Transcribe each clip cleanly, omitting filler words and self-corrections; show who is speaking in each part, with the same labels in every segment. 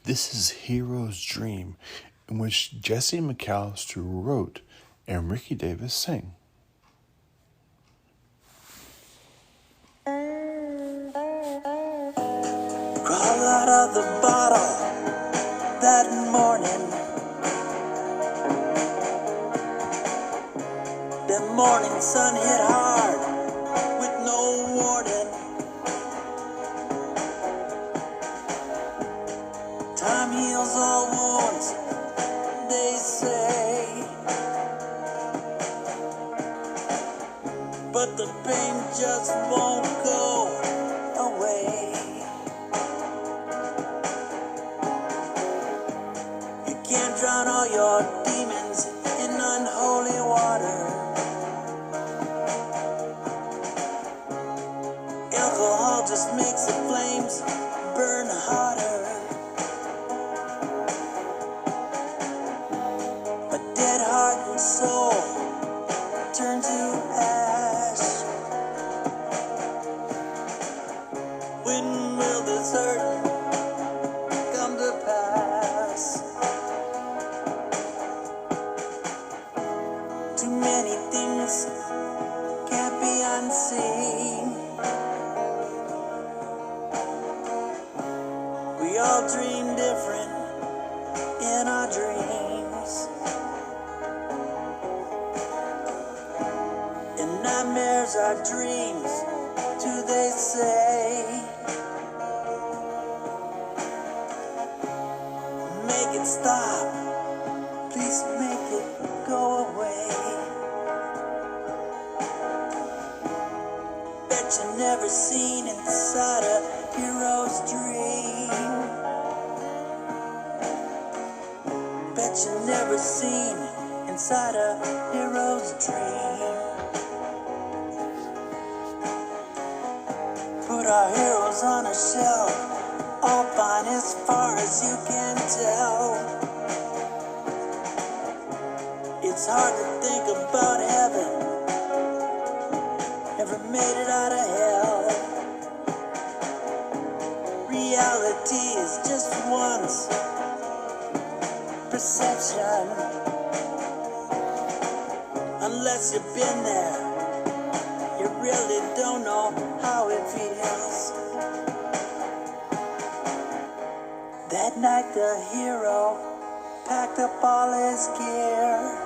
Speaker 1: This is Hero's Dream, in which Jesse McAlister wrote and Ricky Davis sang.
Speaker 2: Crawl out of the bottle that morning. The morning sun hit hard with no warning. Time heals all wounds, they say, but the pain just won't go away. You can't drown all your demons in unholy water. Alcohol just makes the flames burn hotter. A dead heart and soul turn to ash. When will this hurt come to pass? Too many things can't be unseen. We all dream different in our dreams. And nightmares are dreams, too, they say. Make it stop, please make it go away. Bet you never seen inside a hero's dream. Bet you never seen inside a hero's dream. Put our heroes on a shelf, all fine as far as you can tell. It's hard to think about heaven, never made it out of hell. Reality is just one's perception. Unless you've been there, you really don't know how it feels. That night the hero packed up all his gear.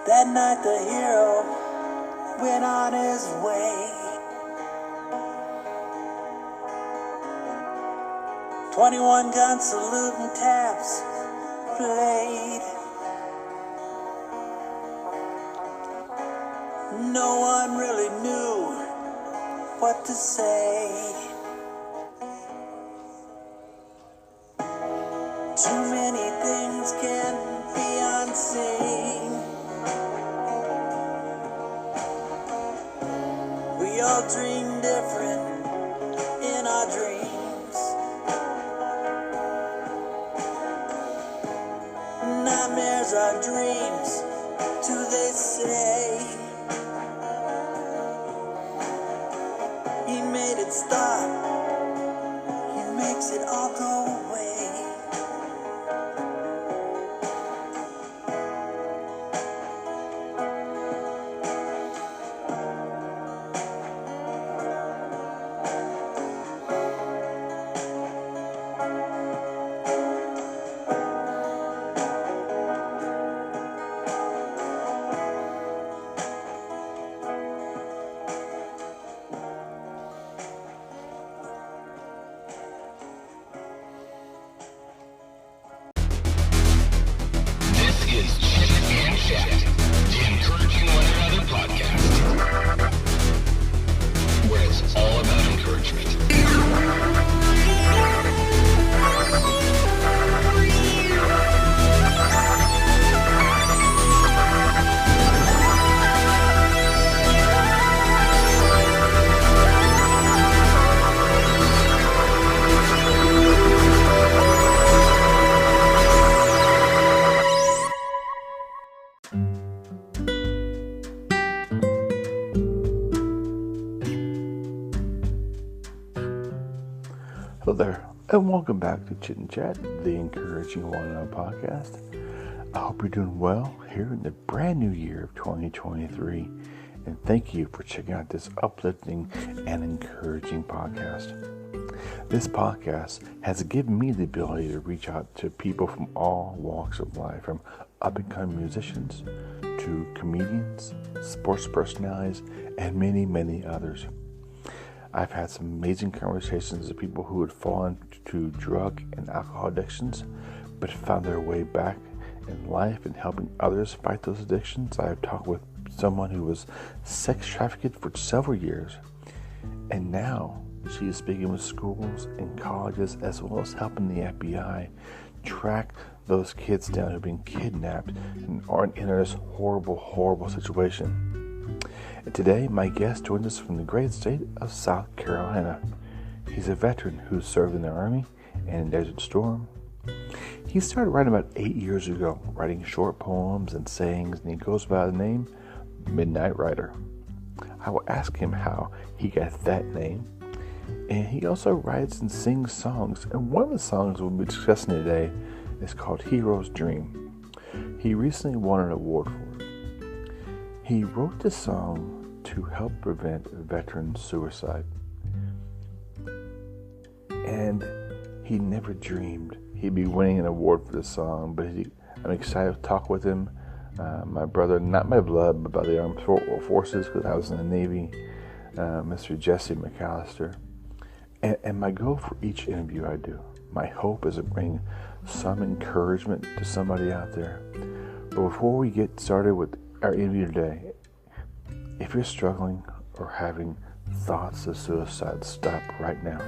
Speaker 2: That night the hero went on his way. 21 gun salute and taps played. No one really knew what to say. Too many things can be unseen. We all dream different in our dreams. Nightmares are dreams, too, they say. He made it stop, he makes it all go away.
Speaker 1: Hello there, and welcome back to Chit Chat, the encouraging one-on-one podcast. I hope you're doing well here in the brand new year of 2023, and thank you for checking out this uplifting and encouraging podcast. This podcast has given me the ability to reach out to people from all walks of life, from up-and-coming musicians to comedians, sports personalities, and many, many others. I've had some amazing conversations with people who had fallen to drug and alcohol addictions, but found their way back in life and helping others fight those addictions. I've talked with someone who was sex trafficked for several years, and now she is speaking with schools and colleges, as well as helping the FBI track those kids down who've been kidnapped and are in this horrible, horrible situation. And today, my guest joins us from the great state of South Carolina. He's a veteran who served in the Army and in Desert Storm. He started writing about 8 years ago, writing short poems and sayings, and he goes by the name Midnight Writer. I will ask him how he got that name. And he also writes and sings songs, and one of the songs we'll be discussing today is called Hero's Dream. He recently won an award for it. He wrote the song to help prevent veteran suicide. And he never dreamed he'd be winning an award for the song, but I'm excited to talk with him. My brother, not my blood, but by the armed forces, because I was in the Navy, Mr. Jesse McAlister. And my goal for each interview I do, my hope is to bring some encouragement to somebody out there. But before we get started with our interview today, if you're struggling or having thoughts of suicide, stop right now.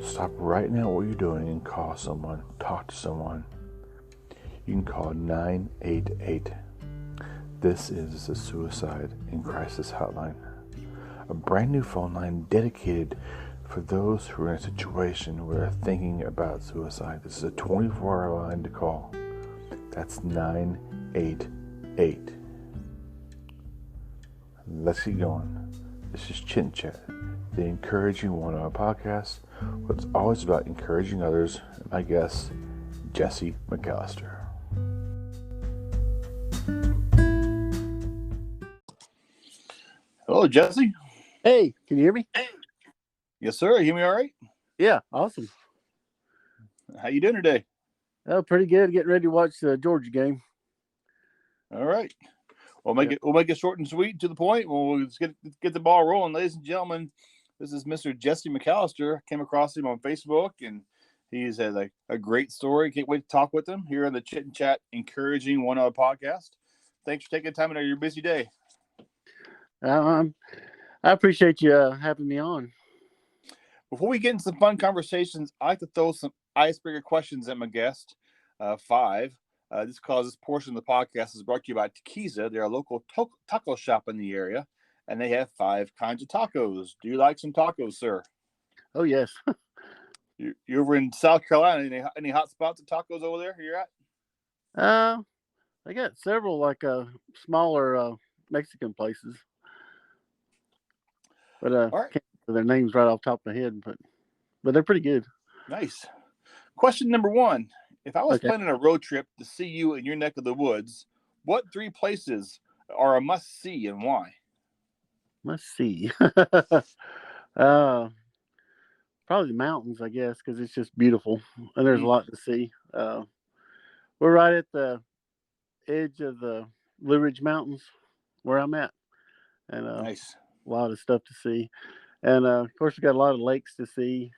Speaker 1: Stop right now what you're doing and call someone, talk to someone. You can call 988. This is the Suicide and Crisis Hotline, a brand new phone line dedicated for those who are in a situation where they're thinking about suicide. This is a 24-hour line to call. That's 988. Let's get going. This is Chit Chat, the encouraging one-on-one podcast, where it's always about encouraging others, and my guest, Jesse McAlister. Hello, Jesse.
Speaker 3: Hey, can you hear me?
Speaker 1: Yes, sir. You hear me all right?
Speaker 3: Yeah, awesome.
Speaker 1: How you doing today?
Speaker 3: Oh, pretty good. Getting ready to watch the Georgia game.
Speaker 1: All right. We'll make it short and sweet, to the point. We'll just get the ball rolling, ladies and gentlemen. This is Mr. Jesse McAlister. Came across him on Facebook, and he's had a great story. Can't wait to talk with him here on the Chit and Chat Encouraging One-on-One podcast. Thanks for taking time out of your busy day.
Speaker 3: I appreciate you having me on.
Speaker 2: Before we get into some fun conversations, I like to throw some icebreaker questions at my guest. 5. This portion of the podcast is brought to you by Tequiza. They're a local taco shop in the area, and they have 5 kinds of tacos. Do you like some tacos, sir?
Speaker 3: Oh, yes.
Speaker 2: You're over in South Carolina. Any hot spots of tacos over there you're at?
Speaker 3: I got several smaller Mexican places, but
Speaker 2: all right.
Speaker 3: can't remember their names right off the top of my head, but they're pretty good.
Speaker 2: Nice. Question number 1. If I was planning a road trip to see you in your neck of the woods, what 3 places are a must-see and why?
Speaker 3: Must-see. Probably the mountains, I guess, because it's just beautiful, and there's a lot to see. We're right at the edge of the Blue Ridge Mountains, where I'm at, and
Speaker 2: nice.
Speaker 3: A lot of stuff to see. And, of course, we got a lot of lakes to see.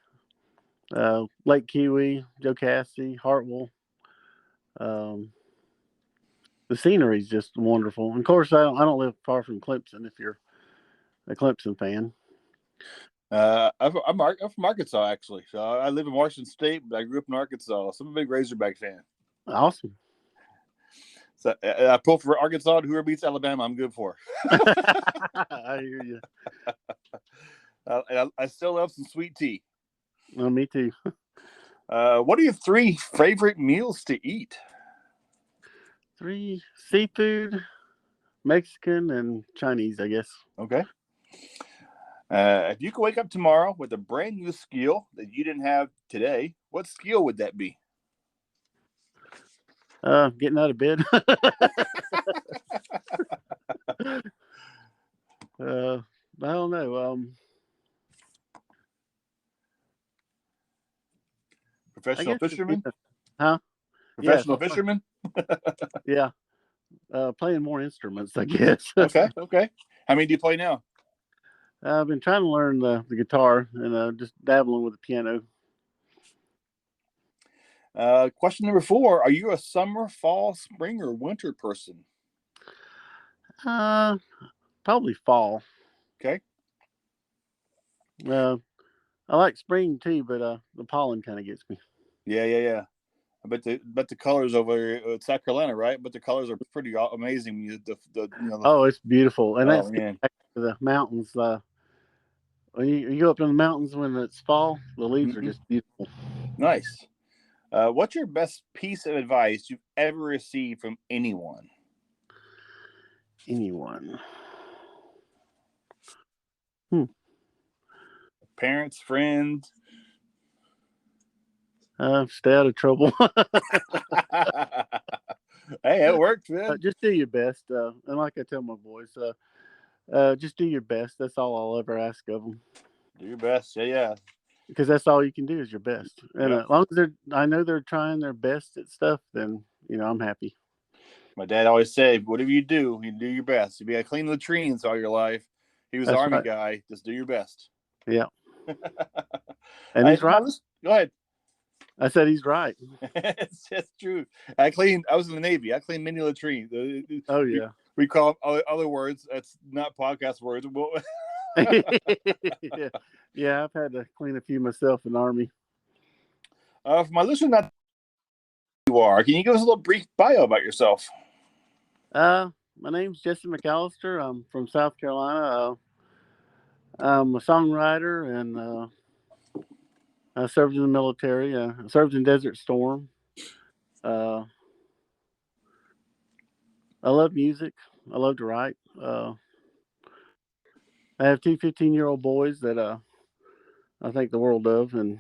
Speaker 3: Lake Kiwi, Jocassee, Hartwell. The scenery is just wonderful. And of course, I don't live far from Clemson. If you're a Clemson fan,
Speaker 2: I'm from Arkansas, actually. So I live in Washington State, but I grew up in Arkansas. So I'm a big Razorback fan.
Speaker 3: Awesome.
Speaker 2: So I pull for Arkansas. Whoever beats Alabama, I'm good for.
Speaker 3: I hear you.
Speaker 2: And I still love some sweet tea.
Speaker 3: Well, me too.
Speaker 2: What are your 3 favorite meals to eat?
Speaker 3: 3: seafood, Mexican, and Chinese, I guess.
Speaker 2: Okay. If you could wake up tomorrow with a brand new skill that you didn't have today, what skill would that be?
Speaker 3: Getting out of bed. I don't know.
Speaker 2: Professional fisherman?
Speaker 3: Huh?
Speaker 2: Professional fisherman?
Speaker 3: Yeah. Playing more instruments, I guess.
Speaker 2: Okay. How many do you play now?
Speaker 3: I've been trying to learn the guitar and just dabbling with the piano.
Speaker 2: Question number 4. Are you a summer, fall, spring, or winter person?
Speaker 3: Probably fall.
Speaker 2: Okay.
Speaker 3: I like spring too, but the pollen kind of gets me.
Speaker 2: Yeah. I bet the colors over at South Carolina, right? But the colors are pretty amazing.
Speaker 3: Oh, it's beautiful, and that's
Speaker 2: man.
Speaker 3: back to the mountains. When you go up in the mountains when it's fall, the leaves are just beautiful.
Speaker 2: Nice. What's your best piece of advice you've ever received from anyone? Parents, friends?
Speaker 3: Stay out of trouble.
Speaker 2: Hey, it worked, man.
Speaker 3: Just do your best. And like I tell my boys, just do your best. That's all I'll ever ask of them.
Speaker 2: Do your best. Yeah.
Speaker 3: Because that's all you can do is your best. And as long as I know they're trying their best at stuff, then, I'm happy.
Speaker 2: My dad always said, whatever you do your best. If you got to clean latrines all your life, he was an Army guy. Just do your best.
Speaker 3: Yeah. And he's right.
Speaker 2: Go ahead.
Speaker 3: I said he's right.
Speaker 2: That's true. I was in the Navy. I cleaned many latrines.
Speaker 3: Oh, yeah.
Speaker 2: We call other words. That's not podcast words.
Speaker 3: Yeah, I've had to clean a few myself in the Army.
Speaker 2: For my listeners, not you are. Can you give us a little brief bio about yourself?
Speaker 3: My name's Jesse McAlister. I'm from South Carolina. I'm a songwriter, and I served in the military. I served in Desert Storm. I love music. I love to write. I have 2 15-year-old boys that I think the world of, and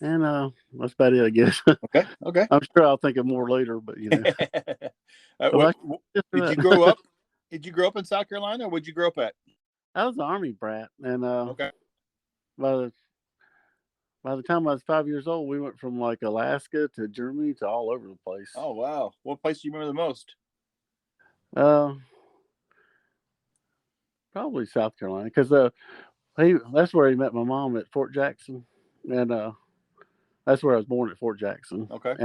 Speaker 3: that's about it, I guess.
Speaker 2: Okay.
Speaker 3: I'm sure I'll think of more later, but
Speaker 2: Did you grow up? Did you grow up in South Carolina, or where'd you grow up at?
Speaker 3: I was an Army brat, and by the time I was 5 years old, we went from like Alaska to Germany to all over the place.
Speaker 2: Oh wow! What place do you remember the most?
Speaker 3: Probably South Carolina, because that's where he met my mom at Fort Jackson, and that's where I was born, at Fort Jackson.
Speaker 2: Okay.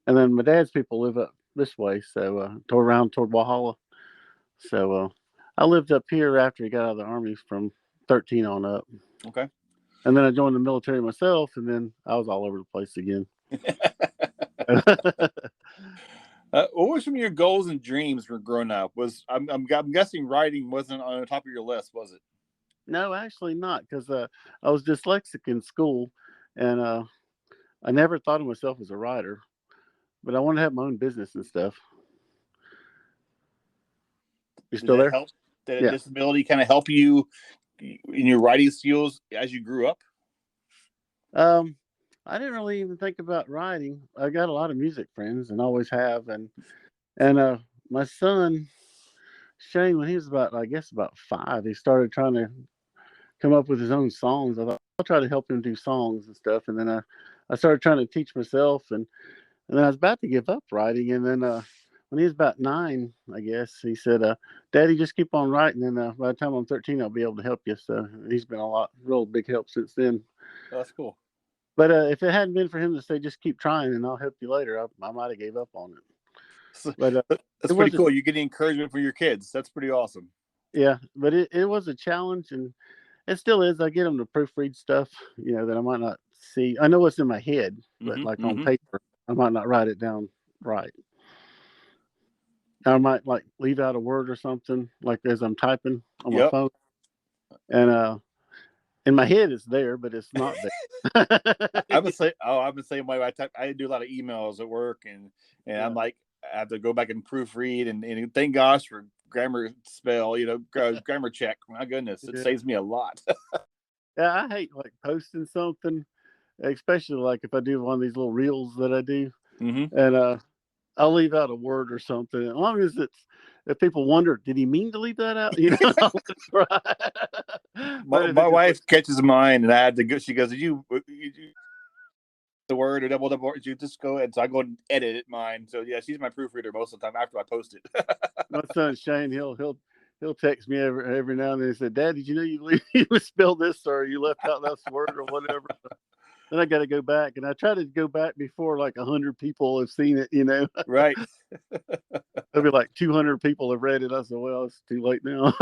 Speaker 3: And then my dad's people live up this way, so toward Walhalla. So I lived up here after he got out of the Army from 13 on up.
Speaker 2: Okay.
Speaker 3: And then I joined the military myself, and then I was all over the place again.
Speaker 2: What were some of your goals and dreams for growing up? I'm guessing writing wasn't on the top of your list, was it?
Speaker 3: No, actually not, because I was dyslexic in school, and I never thought of myself as a writer, but I wanted to have my own business and stuff. You still there?
Speaker 2: Did a disability kind of help you in your writing skills as you grew up?
Speaker 3: I didn't really even think about writing. I got a lot of music friends and always have, and my son Shane, when he was about 5, he started trying to come up with his own songs. I thought I'll try to help him do songs and stuff, and then I started trying to teach myself, and then I was about to give up writing, and then when he was about 9, I guess, he said, Daddy, just keep on writing, and by the time I'm 13, I'll be able to help you. So he's been real big help since then.
Speaker 2: Oh, that's cool.
Speaker 3: But if it hadn't been for him to say, just keep trying and I'll help you later, I might have gave up on it. But
Speaker 2: that's pretty cool. You're getting encouragement from your kids. That's pretty awesome.
Speaker 3: Yeah, but it was a challenge, and it still is. I get them to proofread stuff, that I might not see. I know what's in my head, but on paper, I might not write it down right. I might leave out a word or something, like as I'm typing on my phone. And in my head it's there, but it's not there.
Speaker 2: I'm the same way. I do a lot of emails at work, and I'm like, I have to go back and proofread, and thank gosh for grammar spell, grammar check. My goodness, it saves me a lot.
Speaker 3: Yeah, I hate like posting something, especially like if I do one of these little reels that I do, and I'll leave out a word or something. As long as if people wonder, did he mean to leave that out? I'll try.
Speaker 2: My wife catches mine, and I had to go. She goes, you the word or double word, you just go ahead. So I go and edit mine. So yeah, she's my proofreader most of the time after I post it.
Speaker 3: My son Shane, he'll text me every now and then. He said, "Dad, did you know you spelled this or you left out this word or whatever?" Then I got to go back, and I try to go back before like 100 people have seen it.
Speaker 2: Right.
Speaker 3: There'll be like 200 people have read it. I said, "Well, it's too late now."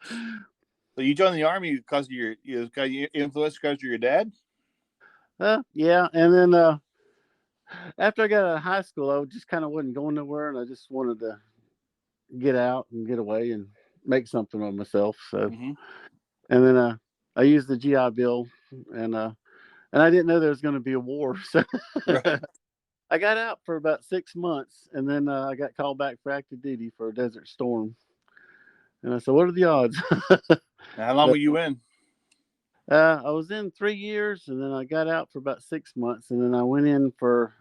Speaker 2: So you joined the Army because of your influence because of your dad?
Speaker 3: Yeah, and then after I got out of high school, I just kind of wasn't going nowhere, and I just wanted to get out and get away and make something of myself. So, and then I used the GI Bill, and I didn't know there was going to be a war, so
Speaker 2: right.
Speaker 3: I got out for about 6 months, and then I got called back for active duty for a Desert Storm. And I said, "What are the odds?"
Speaker 2: How long were you in?
Speaker 3: I was in 3 years, and then I got out for about 6 months, and then I went in for,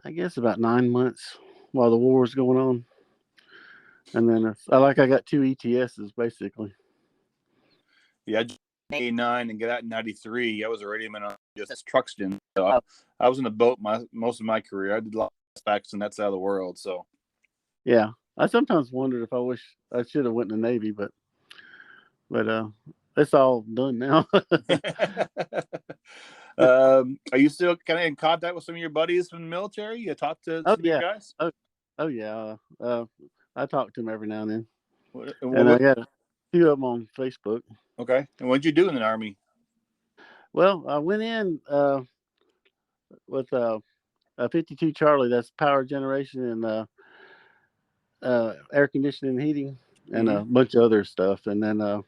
Speaker 3: I guess, about 9 months while the war was going on. And then I got 2 ETSs basically.
Speaker 2: Yeah, I joined in 89 and got out in 93. I was already in just Truxton. So I was in the boat most of my career. I did a lot of specs, and that's out of the world. So
Speaker 3: yeah, I sometimes wondered if I wish I should have went in the Navy, but it's all done now.
Speaker 2: Are you still kind of in contact with some of your buddies from the military? You talk to some of your guys?
Speaker 3: Oh yeah. I talk to them every now and then.
Speaker 2: And
Speaker 3: I got a few of them on Facebook.
Speaker 2: Okay. And what'd you do in the Army?
Speaker 3: Well, I went in with a 52 Charlie. That's power generation and air conditioning and heating and a bunch of other stuff. And then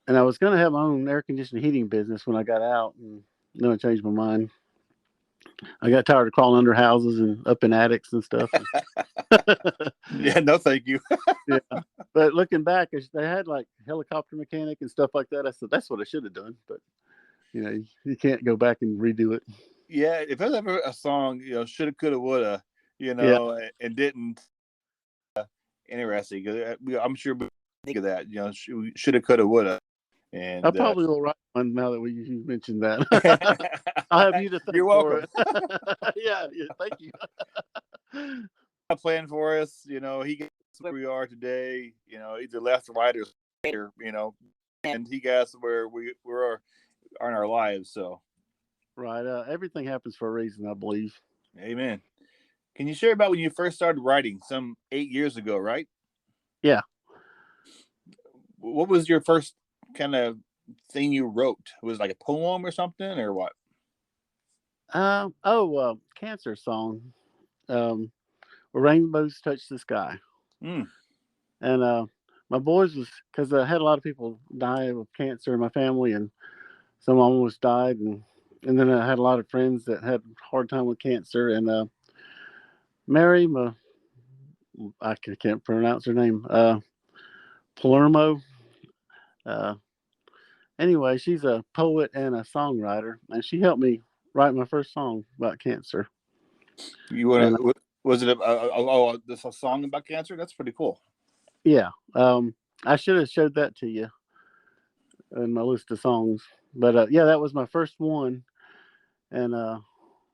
Speaker 3: and I was going to have my own air conditioning heating business when I got out, and then I changed my mind. I got tired of crawling under houses and up in attics and stuff.
Speaker 2: Yeah, no, thank you.
Speaker 3: Yeah, but looking back, they had like helicopter mechanic and stuff like that. I said that's what I should have done, but you can't go back and redo it.
Speaker 2: Yeah, if there's ever a song, shoulda, coulda, woulda, and didn't. Interesting. I'm sure we think of that. Shoulda, coulda, woulda. And
Speaker 3: I probably will write one now that you mentioned that. I'll have you to thank.
Speaker 2: You're welcome.
Speaker 3: Yeah, thank you.
Speaker 2: A plan for us, he gets where we are today. Either left or right or later. And he got us where we are in our lives. So,
Speaker 3: right. Everything happens for a reason, I believe.
Speaker 2: Amen. Can you share about when you first started writing some 8 years ago, right?
Speaker 3: Yeah.
Speaker 2: What was your first kind of thing you wrote? Was it like a poem or something, or what?
Speaker 3: Cancer song. Where rainbows touch the sky. And my boys was, because I had a lot of people die of cancer in my family, and some almost died, and then I had a lot of friends that had a hard time with cancer, and Mary, I can't pronounce her name, Palermo. Anyway, she's a poet and a songwriter, and she helped me write my first song about cancer.
Speaker 2: Was it a song about cancer? That's pretty cool.
Speaker 3: Yeah. I should have showed that to you in my list of songs, but yeah, that was my first one, and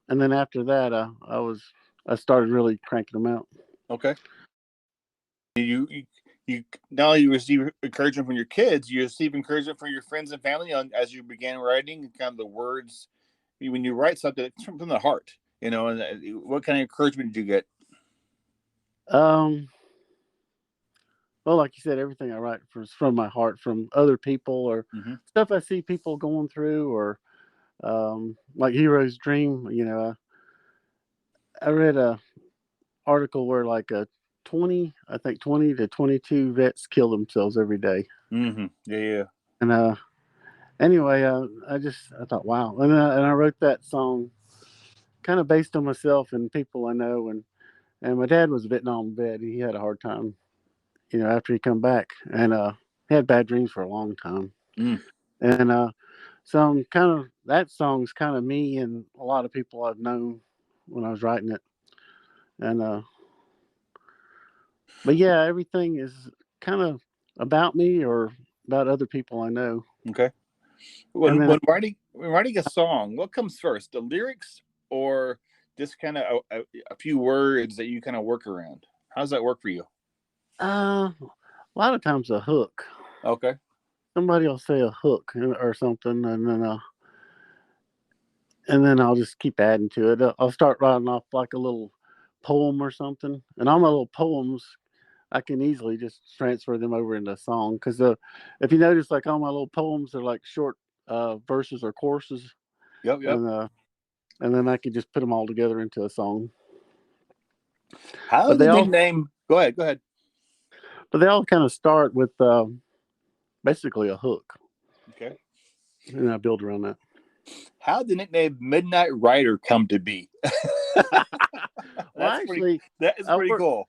Speaker 3: then after that, I started really cranking them out.
Speaker 2: Okay. You not only receive encouragement from your kids, you receive encouragement from your friends and family as you began writing, and kind of the words. When you write something, it's from the heart, and what kind of encouragement did you get?
Speaker 3: Well, like you said, everything I write is from my heart, from other people or stuff I see people going through, or like Hero's Dream. I read a article where like 20 to 22 vets kill themselves every day.
Speaker 2: Yeah.
Speaker 3: And anyway, I thought, wow. And I wrote that song kind of based on myself and people I know, and And my dad was a Vietnam vet. He had a hard time, after he come back, and he had bad dreams for a long time.
Speaker 2: Mm.
Speaker 3: And so I'm that song's kind of me and a lot of people I've known when I was writing it. And but yeah, everything is kind of about me or about other people I know.
Speaker 2: Okay.
Speaker 3: And
Speaker 2: When
Speaker 3: then
Speaker 2: writing a song, what comes first, the lyrics or just kind of a few words that you kind of work around? How does that work for you?
Speaker 3: a lot of times a hook.
Speaker 2: Okay.
Speaker 3: Somebody will say a hook or something, and then I'll just keep adding to it. I'll start writing off like a little poem or something, and all my little poems, I can easily just transfer them over into a song. Because if you notice, like all my little poems are like short verses or choruses,
Speaker 2: Yep.
Speaker 3: and then I can just put them all together into a song.
Speaker 2: How did the nickname? Go ahead.
Speaker 3: But they all kind of start with basically a hook.
Speaker 2: Okay.
Speaker 3: And I build around that.
Speaker 2: How did the nickname Midnight Rider come to be?
Speaker 3: Well, actually,
Speaker 2: that is pretty cool.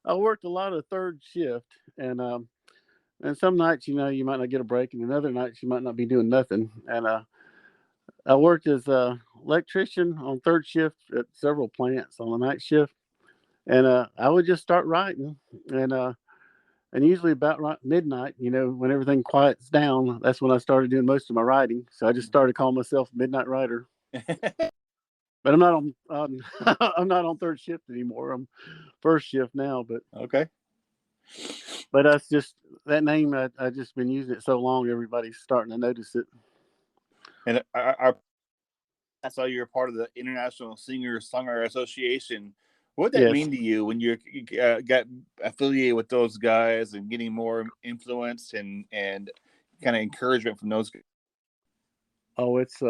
Speaker 3: I worked a lot of third shift, and some nights, you might not get a break, and then other nights you might not be doing nothing. And I worked as a electrician on third shift at several plants on the night shift, and I would just start writing, and usually about midnight, when everything quiets down, that's when I started doing most of my writing. So I just started calling myself Midnight Writer. But I'm not on I'm not on third shift anymore. I'm first shift now. But
Speaker 2: okay.
Speaker 3: But that's just that name. I just been using it so long, everybody's starting to notice it.
Speaker 2: And I saw you're part of the International Singers Songwriters Association. What did that mean to you when you got affiliated with those guys and getting more influence and kind of encouragement from those guys?
Speaker 3: Oh, it's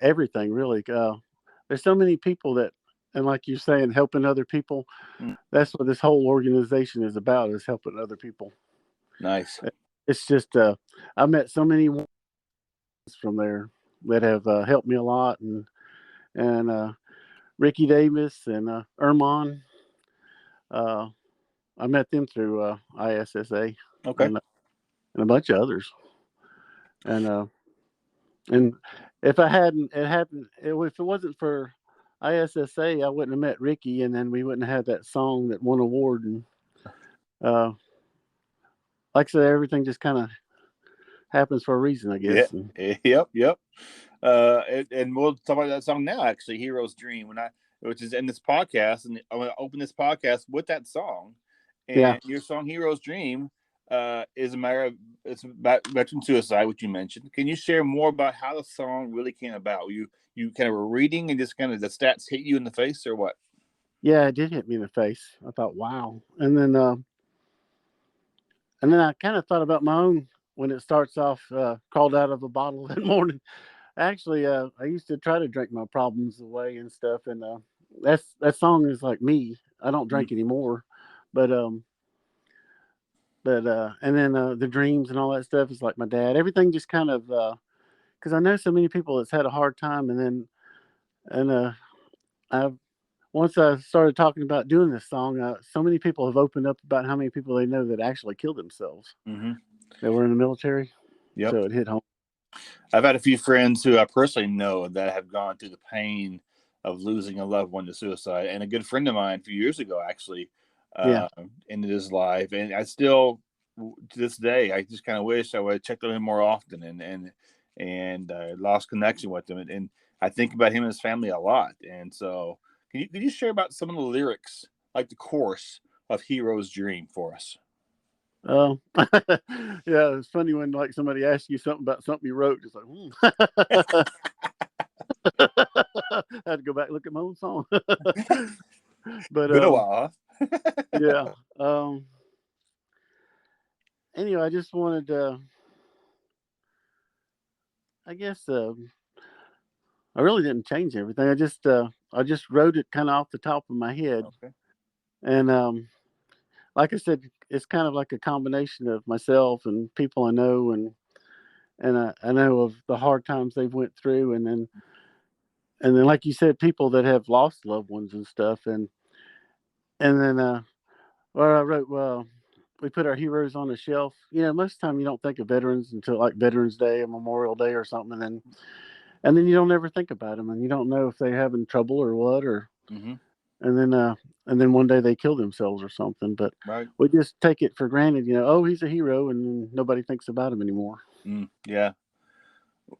Speaker 3: everything really. There's so many people that, and like you're saying, helping other people. That's what this whole organization is about, is helping other people.
Speaker 2: Nice.
Speaker 3: It's just I met so many from there that have helped me a lot, and Ricky Davis and Ermon. I met them through ISSA.
Speaker 2: Okay.
Speaker 3: And a bunch of others. And if I hadn't, if it wasn't for ISSA, I wouldn't have met Ricky, and then we wouldn't have had that song that won award. And like I said, everything just kind of happens for a reason, I guess.
Speaker 2: Yeah. Yep. And we'll talk about that song now, actually, Hero's Dream, which is in this podcast. And I'm going to open this podcast with that song. And your song, Hero's Dream, is it's about veteran suicide, which you mentioned. Can you share more about how the song really came about? You kind of were reading and just kind of the stats hit you in the face, or what?
Speaker 3: Yeah, it did hit me in the face. I thought, wow. And then I kind of thought about my own when it starts off, crawled out of a bottle that morning. Actually, I used to try to drink my problems away and stuff, and that song is like me. I don't drink anymore, but and then the dreams and all that stuff is like my dad. Everything just kind of because I know so many people that's had a hard time, and once I started talking about doing this song, so many people have opened up about how many people they know that actually killed themselves.
Speaker 2: Mm-hmm.
Speaker 3: That were in the military.
Speaker 2: Yep.
Speaker 3: So it hit home.
Speaker 2: I've had a few friends who I personally know that have gone through the pain of losing a loved one to suicide. And a good friend of mine a few years ago actually ended his life. And I still, to this day, I just kind of wish I would have checked on him more often and lost connection with him. And I think about him and his family a lot. And so could you share about some of the lyrics, like the chorus of Hero's Dream for us?
Speaker 3: Yeah, it's funny when like somebody asks you something about something you wrote. It's like, I had to go back and look at my own song. But
Speaker 2: been a while, huh?
Speaker 3: Yeah. Anyway, I just wanted to. I guess I really didn't change everything. I just wrote it kind of off the top of my head, and like I said, it's kind of like a combination of myself and people I know, and I know of the hard times they've went through, and then, like you said, people that have lost loved ones and stuff, and then well, I wrote, well, we put our heroes on a shelf. Most of the time you don't think of veterans until like Veterans Day or Memorial Day or something, and then you don't ever think about them, and you don't know if they're having trouble or what, or
Speaker 2: Mm-hmm.
Speaker 3: and then one day they kill themselves or something. But
Speaker 2: Right.
Speaker 3: we just take it for granted, oh, he's a hero, and then nobody thinks about him anymore.
Speaker 2: Yeah.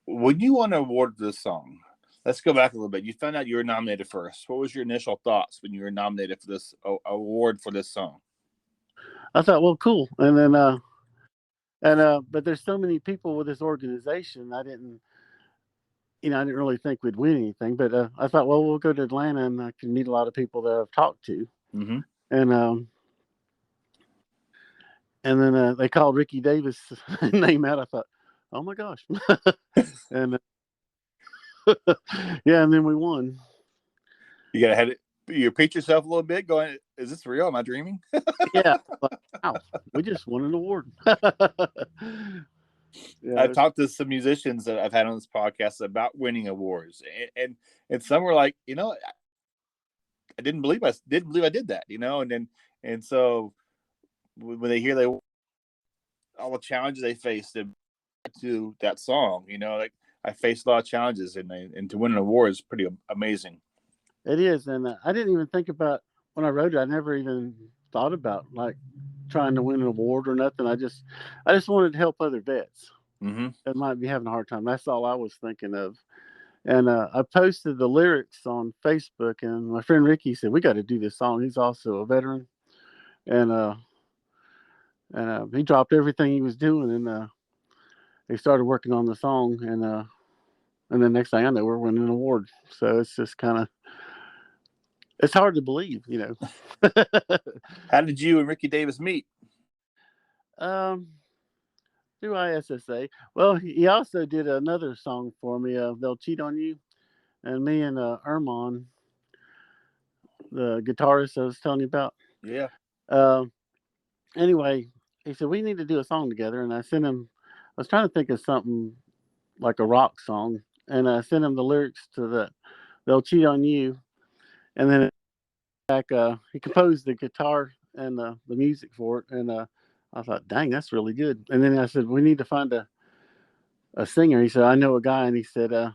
Speaker 2: When you won an award for this song, let's go back a little bit. You found out you were nominated first. What was your initial thoughts when you were nominated for this award for this song?
Speaker 3: I thought, well, cool. And then, but there's so many people with this organization. I didn't really think we'd win anything. But I thought, well, we'll go to Atlanta and I can meet a lot of people that I've talked to.
Speaker 2: Mm-hmm.
Speaker 3: And then they called Ricky Davis' name out. I thought, oh my gosh. And yeah, and then we won.
Speaker 2: You repeat yourself a little bit going, is this real? Am I dreaming?
Speaker 3: Yeah. Wow, we just won an award. Yeah,
Speaker 2: I've talked to some musicians that I've had on this podcast about winning awards, and some were like, I didn't believe I did that, and so when they hear all the challenges they faced to that song, like I faced a lot of challenges, and to win an award is pretty amazing.
Speaker 3: It is, and I didn't even think about when I wrote it. I never even thought about like trying to win an award or nothing. I just wanted to help other vets that might be having a hard time. That's all I was thinking of. And I posted the lyrics on Facebook, and my friend Ricky said, we got to do this song. He's also a veteran, and he dropped everything he was doing, and he started working on the song, and the next thing I know, we're winning an award. So it's just kind of, it's hard to believe,
Speaker 2: How did you and Ricky Davis meet?
Speaker 3: Through ISSA. Well, he also did another song for me, They'll Cheat on You. And me and Ermon, the guitarist I was telling you about.
Speaker 2: Yeah.
Speaker 3: Anyway, he said, we need to do a song together. And I sent him, I was trying to think of something like a rock song. And I sent him the lyrics to They'll Cheat on You. And then he composed the guitar and the music for it. And I thought, dang, that's really good. And then I said, we need to find a singer. He said, I know a guy. And he said, and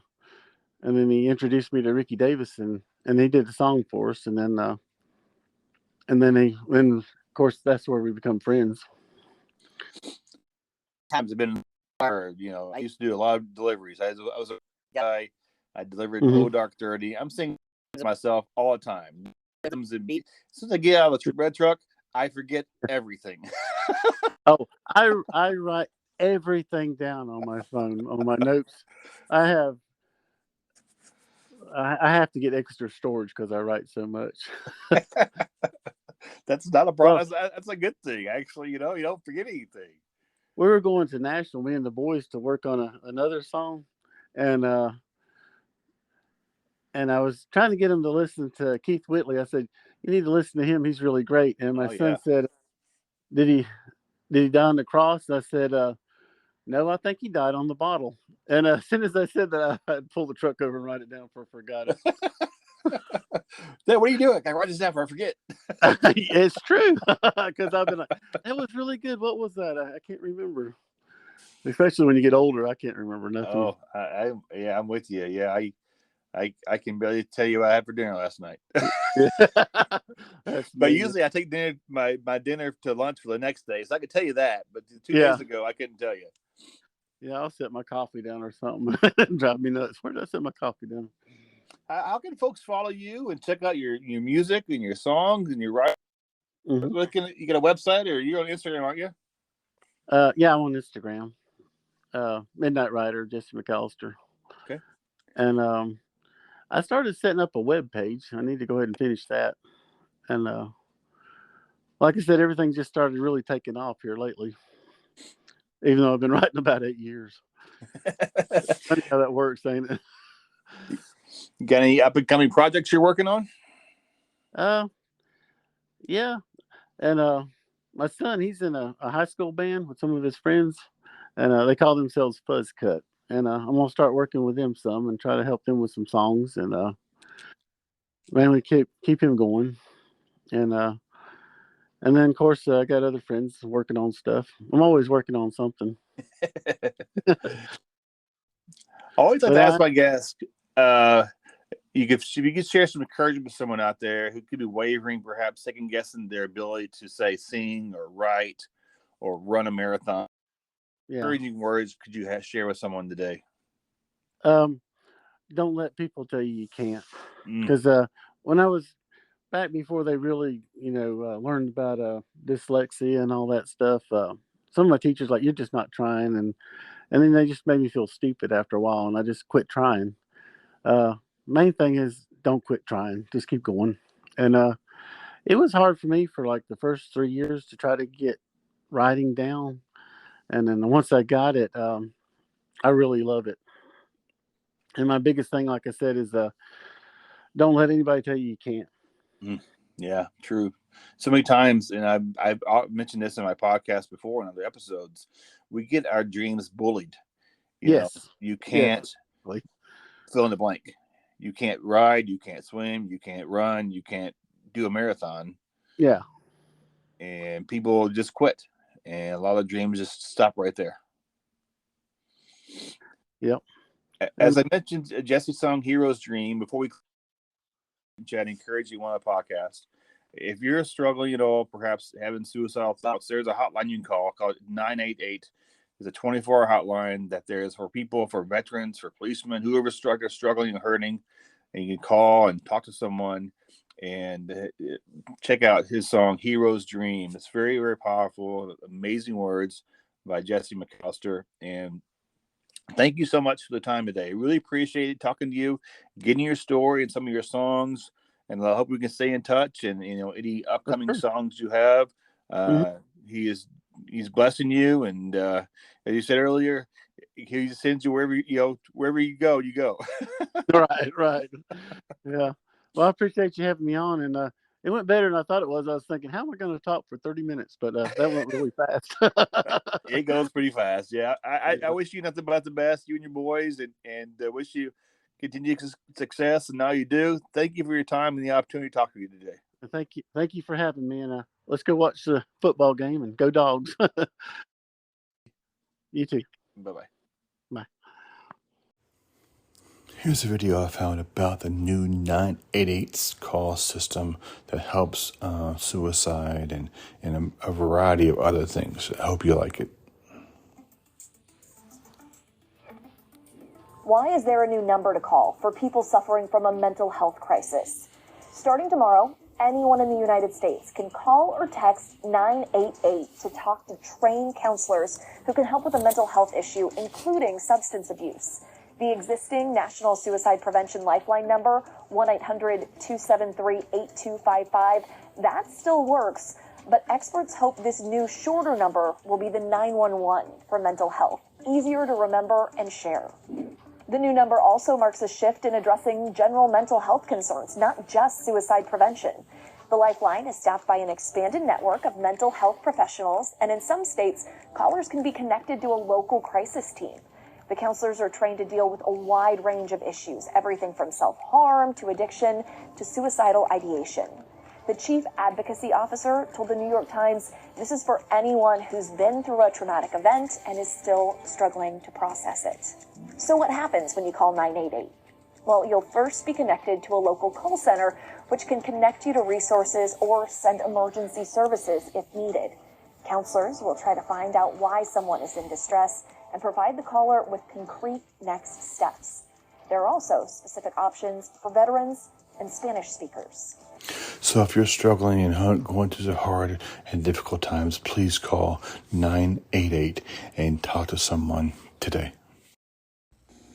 Speaker 3: then he introduced me to Ricky Davis, and he did the song for us. And then of course, that's where we become friends.
Speaker 2: Times have been, I used to do a lot of deliveries. I was a guy. I delivered Oh Dark 30. I'm singing to myself all the time. As soon as I get out of the bread truck, I forget everything.
Speaker 3: Oh, I write everything down on my phone, on my notes. I have to get extra storage because I write so much.
Speaker 2: That's not a problem. That's a good thing, actually. You don't forget anything.
Speaker 3: We were going to Nashville, me and the boys, to work on another song, and I was trying to get him to listen to Keith Whitley. I said, you need to listen to him. He's really great. And my son said, did he die on the cross? And I said, no, I think he died on the bottle. And as soon as I said that, I'd pull the truck over and write it down before I forgot it.
Speaker 2: What are you doing? I write this down before I forget.
Speaker 3: It's true. Because I've been like, that was really good. What was that? I can't remember. Especially when you get older, I can't remember nothing.
Speaker 2: Oh, I'm with you. Yeah, I can barely tell you what I had for dinner last night. But usually I take my dinner to lunch for the next day, so I can tell you that. But 2 days ago, I couldn't tell you.
Speaker 3: Yeah, I'll set my coffee down or something. Drive me nuts. Where did I set my coffee down?
Speaker 2: How can folks follow you and check out your music and your songs and your writing? Mm-hmm. You got a website, or you're on Instagram, aren't you?
Speaker 3: Yeah, I'm on Instagram. Midnight Rider, Jesse McAlister.
Speaker 2: Okay.
Speaker 3: And I started setting up a web page. I need to go ahead and finish that. And like I said, everything just started really taking off here lately. Even though I've been writing about 8 years. Funny how that works, ain't it?
Speaker 2: Got any up and coming projects you're working on?
Speaker 3: Yeah. And my son, he's in a high school band with some of his friends, and they call themselves Fuzz Cut. and I'm gonna start working with them some and try to help them with some songs and mainly keep him going. And then of course I got other friends working on stuff. I'm always working on something.
Speaker 2: I always like
Speaker 3: But
Speaker 2: to ask my guests, if you could share some encouragement with someone out there who could be wavering, perhaps second guessing their ability to say sing or write or run a marathon.
Speaker 3: Yeah.
Speaker 2: Encouraging words could you share with someone today?
Speaker 3: Don't let people tell you can't. Because when I was back before they really, learned about dyslexia and all that stuff, some of my teachers like, you're just not trying, and then they just made me feel stupid after a while, and I just quit trying. Main thing is don't quit trying, just keep going. And it was hard for me for like the first 3 years to try to get writing down, and then once I got it, I really love it. And my biggest thing, like I said, is don't let anybody tell you can't.
Speaker 2: Yeah, true. So many times, and I've mentioned this in my podcast before in other episodes, we get our dreams bullied. You can't fill in the blank. You can't ride, you can't swim, you can't run, you can't do a marathon.
Speaker 3: Yeah.
Speaker 2: And people just quit. And a lot of dreams just stop right there.
Speaker 3: Yep.
Speaker 2: As I mentioned, Jesse's song Hero's Dream, before we chat, encourage you on a podcast. If you're struggling at all, perhaps having suicidal thoughts, there's a hotline you can call called 988. It's a 24-hour hotline that there's for people, for veterans, for policemen, whoever's struggling and hurting. And you can call and talk to someone and check out his song, Hero's Dream. It's very, very powerful, amazing words by Jesse McAlister. And thank you so much for the time today. Really appreciate talking to you, getting your story and some of your songs. And I hope we can stay in touch. And any upcoming songs you have, he's blessing you. And as you said earlier, he sends you wherever you go, you go.
Speaker 3: Right. Yeah. Well, I appreciate you having me on, and it went better than I thought it was. I was thinking, how am I going to talk for 30 minutes? But that went really fast.
Speaker 2: It goes pretty fast. Yeah. I wish you nothing but the best, you and your boys, and wish you continued success. And now you do. Thank you for your time and the opportunity to talk to you today.
Speaker 3: Thank you for having me. And let's go watch the football game and go Dogs. You too.
Speaker 2: Bye-bye.
Speaker 3: Bye.
Speaker 1: Here's a video I found about the new 988 call system that helps suicide and a variety of other things. I hope you like it.
Speaker 4: Why is there a new number to call for people suffering from a mental health crisis? Starting tomorrow, anyone in the United States can call or text 988 to talk to trained counselors who can help with a mental health issue, including substance abuse. The existing National Suicide Prevention Lifeline number, 1-800-273-8255, that still works, but experts hope this new shorter number will be the 911 for mental health, easier to remember and share. The new number also marks a shift in addressing general mental health concerns, not just suicide prevention. The Lifeline is staffed by an expanded network of mental health professionals, and in some states, callers can be connected to a local crisis team. The counselors are trained to deal with a wide range of issues, everything from self-harm to addiction to suicidal ideation. The chief advocacy officer told the New York Times this is for anyone who's been through a traumatic event and is still struggling to process it. So what happens when you call 988? Well, you'll first be connected to a local call center, which can connect you to resources or send emergency services if needed. Counselors will try to find out why someone is in distress and provide the caller with concrete next steps. There are also specific options for veterans and Spanish speakers.
Speaker 1: So if you're struggling and going through the hard and difficult times, please call 988 and talk to someone today.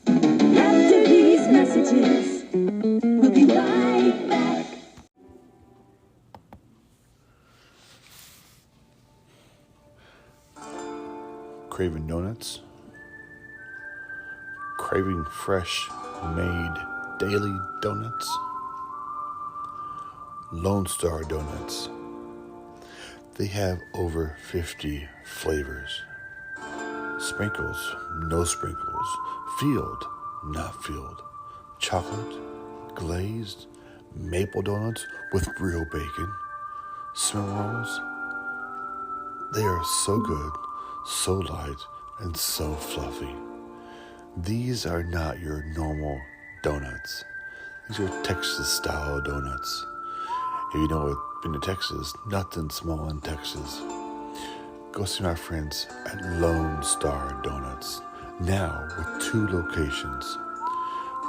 Speaker 5: After these messages, we'll be right back.
Speaker 1: Craving donuts? Craving fresh made daily donuts? Lone Star Donuts. They have over 50 flavors. Sprinkles, no sprinkles. Filled, not filled. Chocolate, glazed, maple donuts with real bacon. Cinnamon rolls. They are so good, so light, and so fluffy. These are not your normal donuts. These are Texas-style donuts. If you know what been to Texas, nothing's small in Texas. Go see my friends at Lone Star Donuts, now with 2 locations.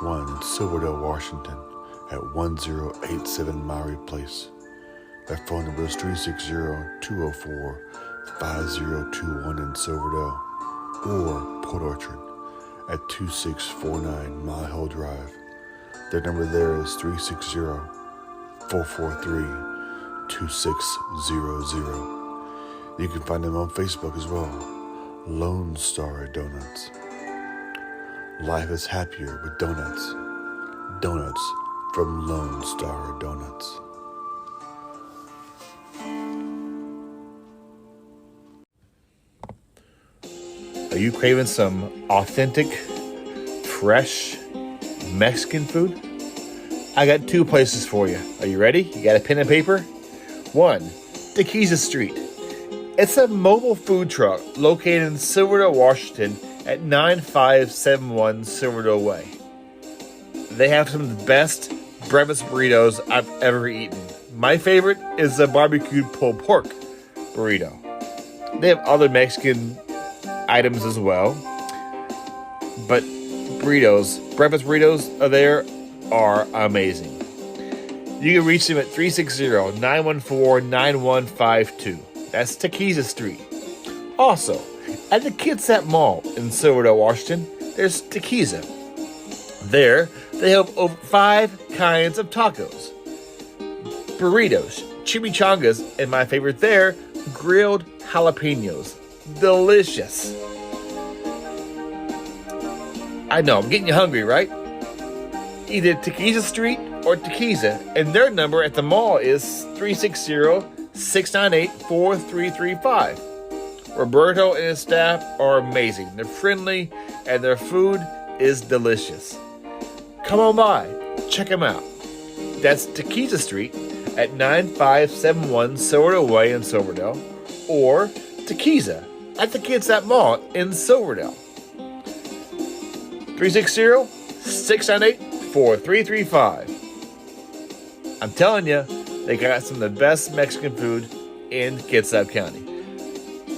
Speaker 1: One in Silverdale, Washington at 1087 Maier Place. Their phone number is 360-204-5021 in Silverdale, or Port Orchard at 2649 Mile Hill Drive. Their number there is 360-443-2600. You can find them on Facebook as well. Lone Star Donuts. Life is happier with donuts. Donuts from Lone Star Donuts.
Speaker 2: Are you craving some authentic, fresh Mexican food? I got 2 places for you. Are you ready? You got a pen and paper? 1, Tequila Street. It's a mobile food truck located in Silverdale, Washington at 9571 Silverdale Way. They have some of the best breakfast burritos I've ever eaten. My favorite is the barbecued pulled pork burrito. They have other Mexican items as well, but breakfast burritos are amazing. You can reach them at 360-914-9152. That's Tequila Street. Also, at the Chit Chat Mall in Silverdale, Washington, there's Tequila. There, they have over 5 kinds of tacos, burritos, chimichangas, and my favorite there, grilled jalapenos. Delicious. I know, I'm getting you hungry, right? Either Tequila Street or Tequila, and their number at the mall is 360-698-4335. Roberto and his staff are amazing. They're friendly, and their food is delicious. Come on by, check them out. That's Tequila Street at 9571 Silverdale Way in Silverdale, or Tequila at the Chit Chat Mall in Silverdale. 360-698-4335. I'm telling you, they got some of the best Mexican food in Kitsap County.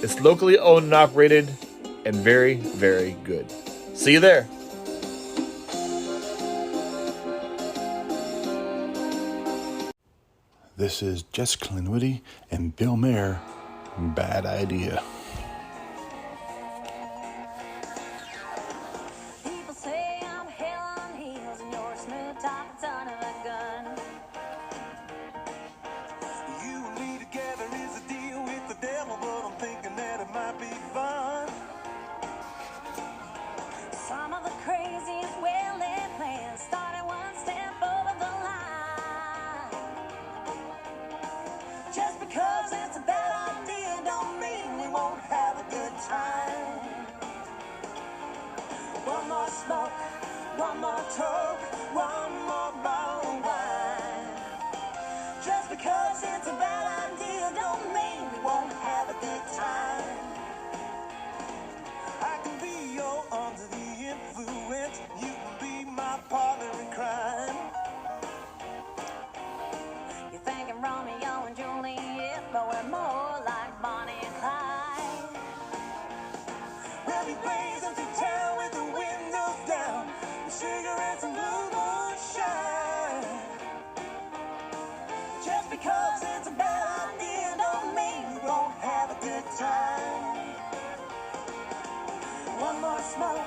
Speaker 2: It's locally owned and operated and very, very good. See you there.
Speaker 1: This is Jessica Witty and Bill Maier. Bad idea.
Speaker 6: People say I'm hell on heels and you're a smooth talking son of a gun.
Speaker 7: You and me together is a deal with the devil, but I'm thinking that it might be fun.
Speaker 6: Some of the craziest well-laid plans started one step over the line. Just because it's a bad idea don't mean we won't have a good time. One more smoke, one more talk, one more bottle of wine. Just because it's a bad idea don't mean we won't have a good time.
Speaker 7: I can be your under the influence. You can be my partner in crime.
Speaker 6: You're thinking Romeo and Juliet, but we're more like Bonnie and Clyde.
Speaker 7: We'll be blazing through town with the windows down, with cigarettes and blue moonshine. Just because it's a bad idea don't mean we won't have a good time. One more smoke,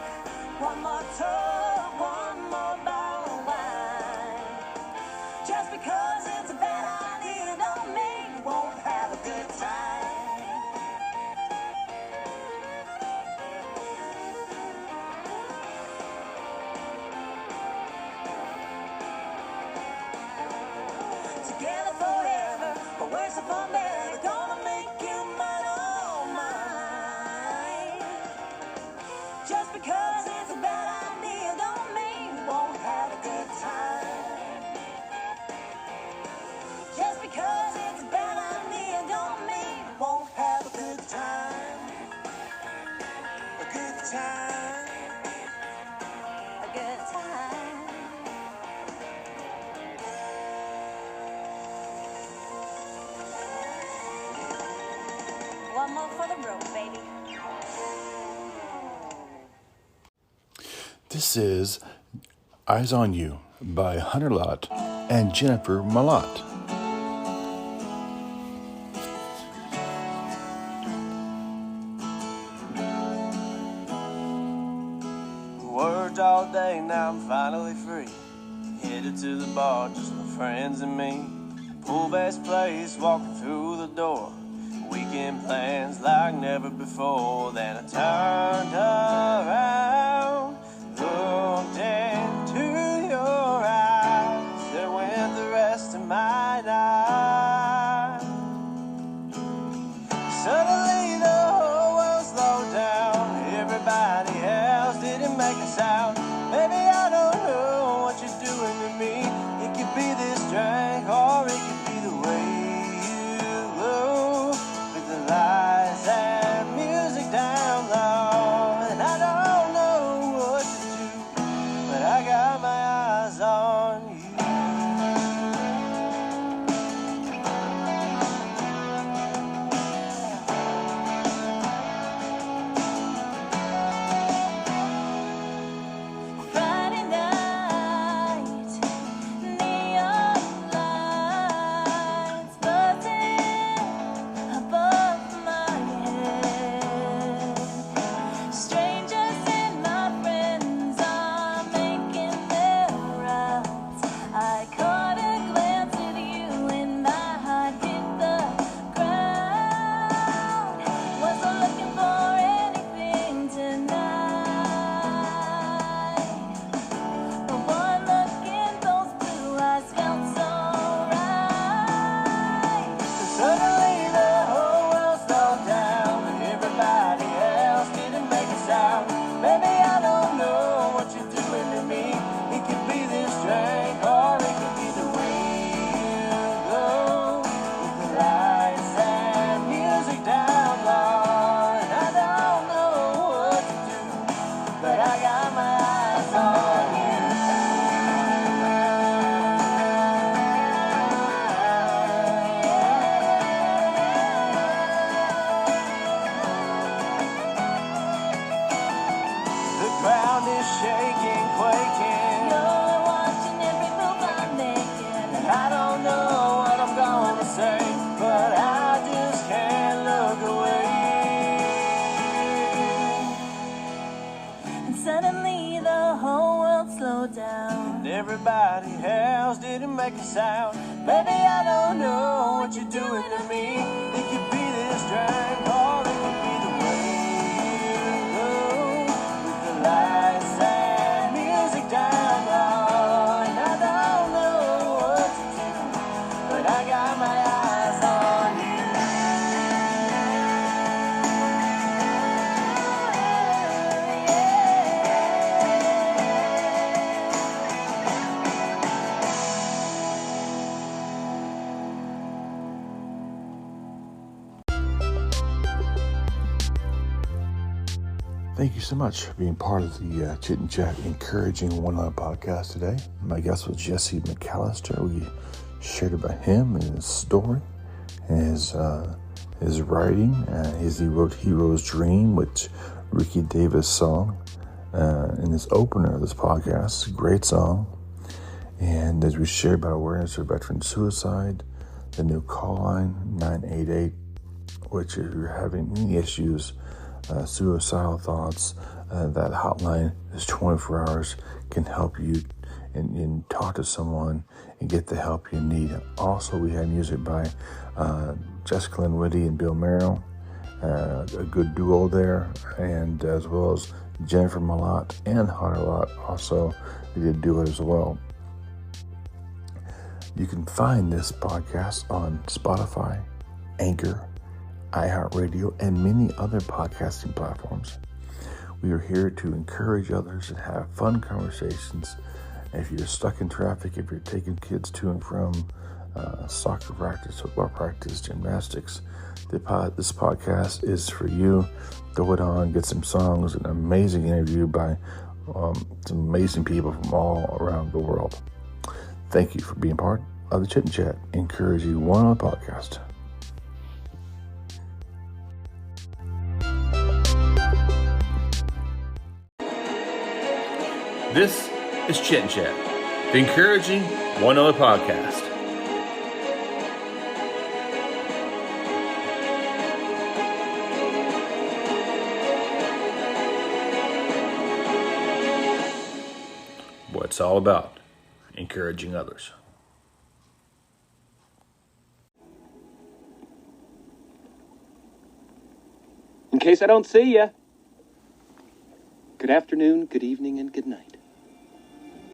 Speaker 7: one more talk, one more bottle of wine. Just because it's a bad idea don't mean we won't have a good time. Together forever, but worse for better, gonna make you mine, oh mine.
Speaker 6: time. A good time. One more for the road, baby.
Speaker 1: This is Eyes on You by Lott and Jennifer Mlott.
Speaker 6: Worked all day, now I'm finally free. Headed to the bar, just my friends and me. Pool best place, walking through the door. Weekend plans like never before. Then I turned around, looked into your eyes. There went the rest of my night. Suddenly the whole world slowed down. Everybody else didn't make a sound. Maybe I don't know what you're doing to me. It could be this drink or it could be the way you glow. With the lights and music down low. And I don't know what to do, but I got my eyes on you.
Speaker 7: Friday night, neon lights buzzing above my head. Strangers and my friends are making their rounds. I caught a glance at you and my heart hit the ground. Wasn't looking for anything tonight. The one look in those blue eyes felt so right.
Speaker 6: Suddenly the whole world slowed down, and everybody else didn't make a sound. Maybe I don't know what you're doing to me. It could be this drink, or it could be the way you glow. With the lights and music down low, and I don't know what to do, but I got my eyes on you. The ground is shaking, quaking.
Speaker 7: You're watching every move I'm making.
Speaker 6: And I don't know what I'm gonna say, but I just can't look away.
Speaker 7: And suddenly the whole world slowed down.
Speaker 6: And everybody else didn't make a sound. Maybe I don't know what you're doing to me. It could be this drink, or it could be the way you go. With the lights and music down low, and I don't know what to do, but I got my eyes on you.
Speaker 1: Thank you so much for being part of the Chit and Chat Encouraging One podcast today. My guest was Jesse McAlister. We shared about him and his story, and his writing. He wrote Hero's Dream, which Ricky Davis song in this opener of this podcast. A great song. And as we shared about awareness of veteran suicide, the new call line 988, which if you're having any issues, suicidal thoughts, that hotline is 24 hours, can help you and talk to someone and get the help you need. Also, we had music by Jessica and Witty and Bill Merrill, a good duo there, and as well as Jennifer Mlott and Lott also did a duet as well. You can find this podcast on Spotify, Anchor, iHeartRadio, and many other podcasting platforms. We are here to encourage others and have fun conversations. If you're stuck in traffic, if you're taking kids to and from soccer practice, football practice, gymnastics, This podcast is for you. Throw it on, get some songs, an amazing interview by some amazing people from all around the world. Thank you for being part of the Chit Chat. Encourage you one on the podcast.
Speaker 2: This is Chit Chat, the encouraging one other podcast. What it's all about, encouraging others.
Speaker 8: In case I don't see ya, good afternoon, good evening, and good night.